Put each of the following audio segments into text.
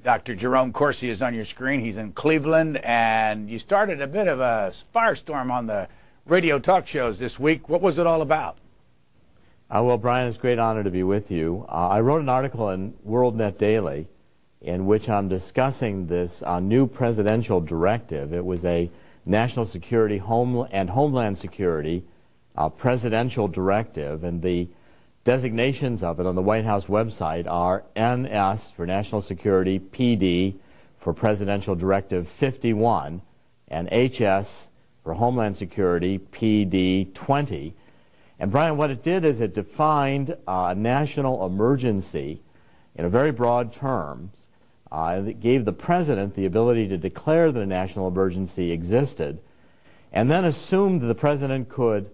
Dr. Jerome Corsi is on your screen. He's in Cleveland, and you started a bit of a firestorm on the radio talk shows this week. What was it all about? Well, Brian, it's a great honor to be with you. I wrote an article in WorldNet Daily in which I'm discussing this new presidential directive. It was a national security and homeland security presidential directive, and the designations of it on the White House website are NS for National Security, PD for Presidential Directive 51, and HS for Homeland Security, PD 20. And Brian, what it did is it defined a national emergency in a very broad terms. It gave the president the ability to declare that a national emergency existed, and then assumed that the president could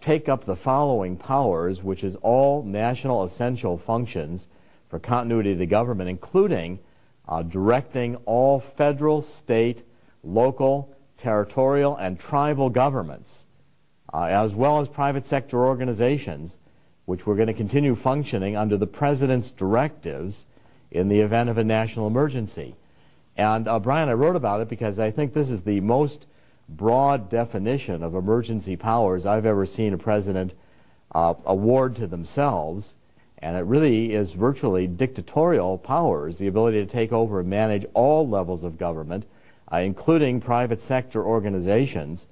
take up the following powers, which is all national essential functions for continuity of the government, including directing all federal, state, local, territorial, and tribal governments, as well as private sector organizations, which were going to continue functioning under the president's directives in the event of a national emergency. And Brian, I wrote about it because I think this is the most broad definition of emergency powers I've ever seen a president award to themselves, and it really is virtually dictatorial powers, the ability to take over and manage all levels of government, including private sector organizations.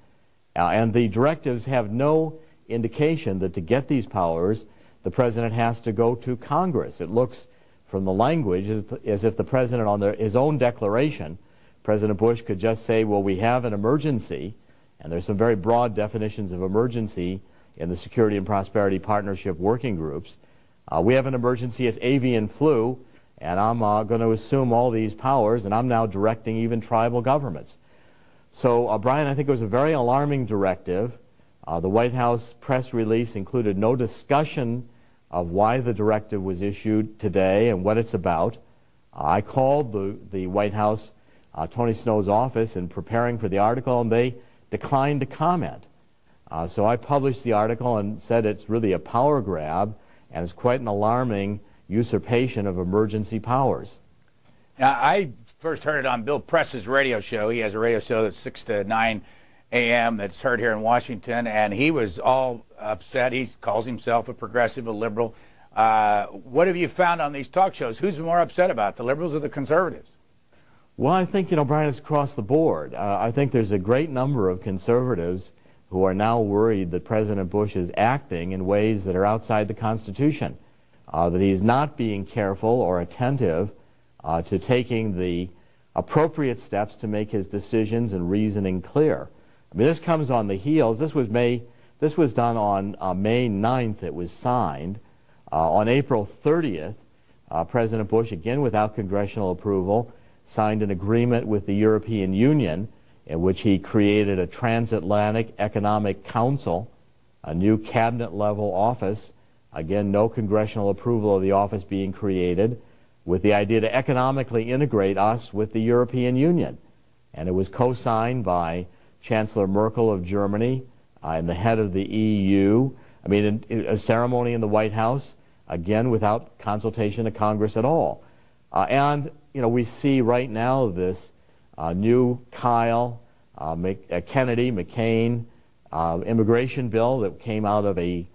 And the directives have no indication that to get these powers, the president has to go to Congress. It looks from the language as if the president, on his own declaration, President Bush could just say, well, we have an emergency, and there's some very broad definitions of emergency in the Security and Prosperity Partnership working groups. We have an emergency, it's avian flu, and I'm going to assume all these powers, and I'm now directing even tribal governments. So, Brian, I think it was a very alarming directive. The White House press release included no discussion of why the directive was issued today and what it's about. I called the White House Tony Snow's office in preparing for the article, and they declined to comment. So I published the article and said it's really a power grab, and it's quite an alarming usurpation of emergency powers. Now, I first heard it on Bill Press's radio show. He has a radio show that's 6 to 9 a.m. that's heard here in Washington, and he was all upset. He calls himself a progressive, a liberal. What have you found on these talk shows? Who's more upset about, the liberals or the conservatives? Well, I think, Brian, it's across the board. I think there's a great number of conservatives who are now worried that President Bush is acting in ways that are outside the Constitution, that he's not being careful or attentive to taking the appropriate steps to make his decisions and reasoning clear. I mean, this comes on the heels. This was done on May 9th. It was signed. On April 30th, President Bush, again without congressional approval, signed an agreement with the European Union in which he created a transatlantic economic council, a new cabinet-level office, again no congressional approval of the office being created, with the idea to economically integrate us with the European Union. And it was co-signed by Chancellor Merkel of Germany and the head of the EU. I mean, a ceremony in the White House, again without consultation of Congress at all. We see right now this new Kennedy, McCain immigration bill that came out of a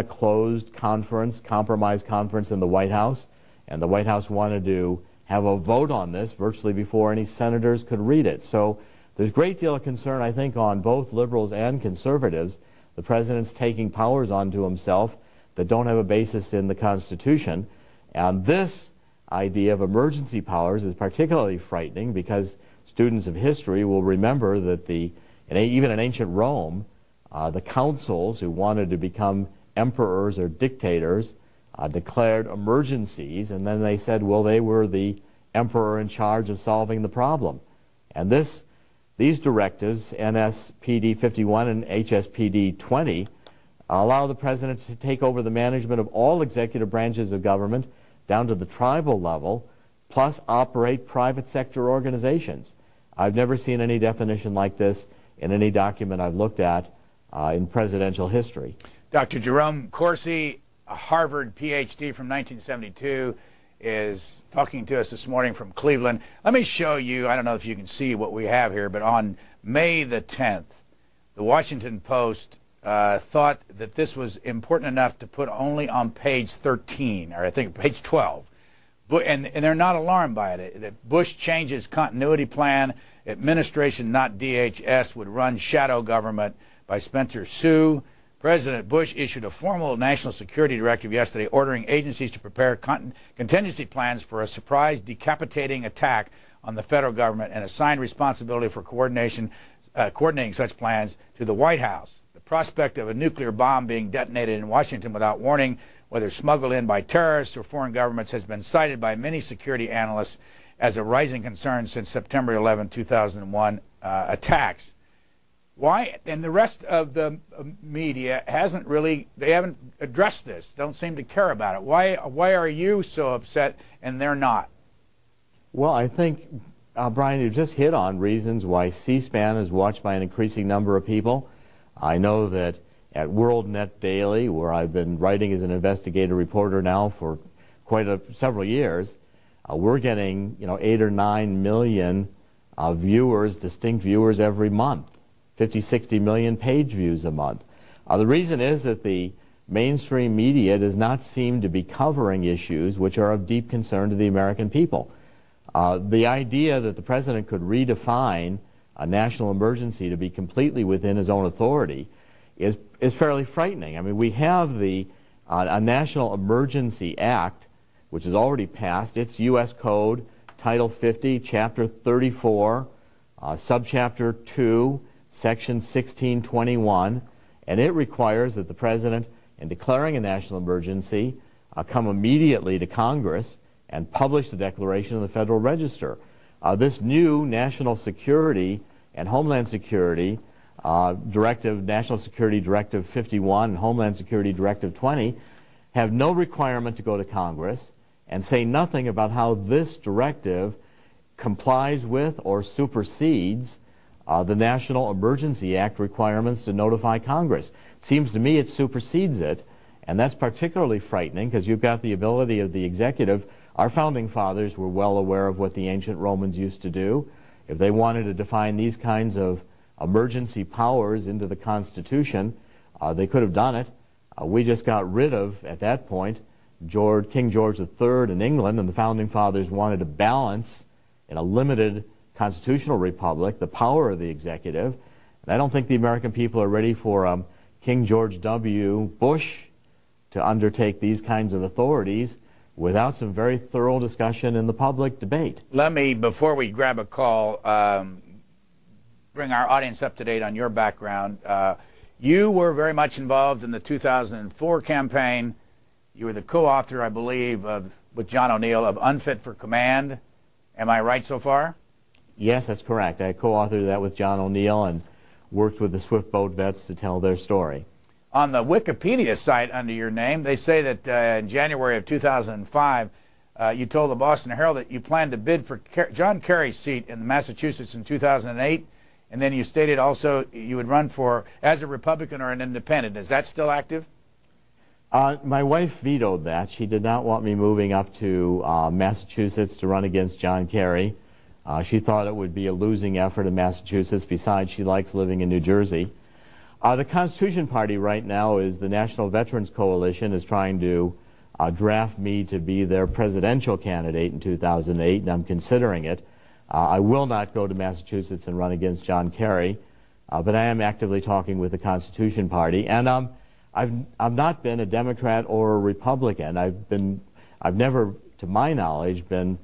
closed compromise conference in the White House, and the White House wanted to have a vote on this virtually before any senators could read it. So there's a great deal of concern, I think, on both liberals and conservatives. The president's taking powers onto himself that don't have a basis in the Constitution, and this idea of emergency powers is particularly frightening because students of history will remember that even in ancient Rome, the consuls who wanted to become emperors or dictators declared emergencies, and then they said, well, they were the emperor in charge of solving the problem. And these directives, NSPD 51 and HSPD 20, allow the president to take over the management of all executive branches of government down to the tribal level, plus operate private sector organizations. I've never seen any definition like this in any document I've looked at in presidential history. Dr. Jerome Corsi, a Harvard PhD from 1972, is talking to us this morning from Cleveland. Let me show you, I don't know if you can see what we have here, but on May the 10th, the Washington Post thought that this was important enough to put only on page 13, or I think page 12. And they're not alarmed by it. That Bush changes continuity plan, administration, not DHS, would run shadow government by Spencer Sue. President Bush issued a formal national security directive yesterday ordering agencies to prepare contingency plans for a surprise decapitating attack on the federal government and assigned responsibility for coordinating such plans to the White House. The prospect of a nuclear bomb being detonated in Washington without warning, whether smuggled in by terrorists or foreign governments, has been cited by many security analysts as a rising concern since September 11, 2001 attacks. Why? And the rest of the media they haven't addressed this, don't seem to care about it. Why are you so upset and they're not? Well, I think, Brian, you just hit on reasons why C-SPAN is watched by an increasing number of people. I know that at WorldNet Daily, where I've been writing as an investigative reporter now for several years, we're getting 8 or 9 million viewers, distinct viewers every month. 50, 60 million page views a month. The reason is that the mainstream media does not seem to be covering issues which are of deep concern to the American people. The idea that the president could redefine a national emergency to be completely within his own authority is fairly frightening. I mean, we have a National Emergency Act, which has already passed. It's U.S. Code, Title 50, Chapter 34, Subchapter 2, Section 1621, and it requires that the president, in declaring a national emergency, come immediately to Congress and publish the declaration in the Federal Register. This new National Security and Homeland Security Directive, National Security Directive 51 and Homeland Security Directive 20, have no requirement to go to Congress and say nothing about how this directive complies with or supersedes the National Emergency Act requirements to notify Congress. It seems to me it supersedes it, and that's particularly frightening because you've got the ability of the executive. Our founding fathers were well aware of what the ancient Romans used to do. If they wanted to define these kinds of emergency powers into the Constitution, they could have done it. We just got rid of, at that point, King George III in England, and the founding fathers wanted to balance in a limited constitutional republic the power of the executive. And I don't think the American people are ready for King George W. Bush to undertake these kinds of authorities without some very thorough discussion in the public debate. Let me, before we grab a call, bring our audience up to date on your background. You were very much involved in the 2004 campaign. You were the co-author, I believe, with John O'Neill, of Unfit for Command. Am I right so far? Yes, that's correct. I co-authored that with John O'Neill and worked with the Swift Boat vets to tell their story. On the Wikipedia site under your name, they say that in January of 2005, you told the Boston Herald that you planned to bid for John Kerry's seat in Massachusetts in 2008, and then you stated also you would run for as a Republican or an independent. Is that still active? My wife vetoed that. She did not want me moving up to Massachusetts to run against John Kerry. She thought it would be a losing effort in Massachusetts. Besides, she likes living in New Jersey. The Constitution Party right now is the National Veterans Coalition is trying to draft me to be their presidential candidate in 2008, and I'm considering it. I will not go to Massachusetts and run against John Kerry, but I am actively talking with the Constitution Party. And I've not been a Democrat or a Republican. I've never, to my knowledge, been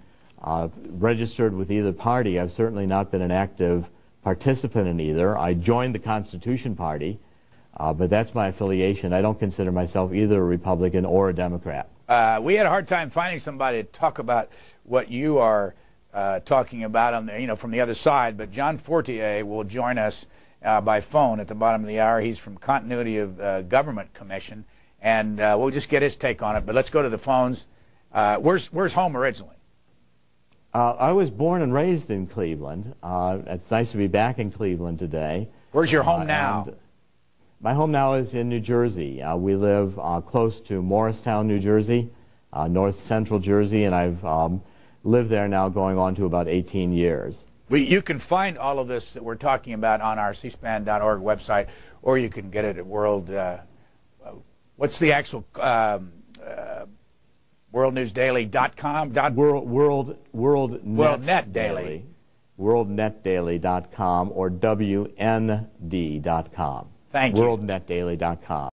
registered with either party. I've certainly not been an active participant in either. I joined the Constitution Party, but that's my affiliation. I don't consider myself either a Republican or a Democrat. We had a hard time finding somebody to talk about what you are talking about on the, from the other side, but John Fortier will join us by phone at the bottom of the hour. He's from Continuity of Government Commission, and we'll just get his take on it. But let's go to the phones. Where's home originally? I was born and raised in Cleveland. It's nice to be back in Cleveland today. Where's your home now? My home now is in New Jersey. We live close to Morristown, New Jersey, North Central Jersey, and I've lived there now going on to about 18 years. You can find all of this that we're talking about on our cspan.org website, or you can get it at what's the actual worldnewsdaily.com? WorldNetDaily. WorldNetDaily.com or WND.com. Thank you. WorldNetDaily.com.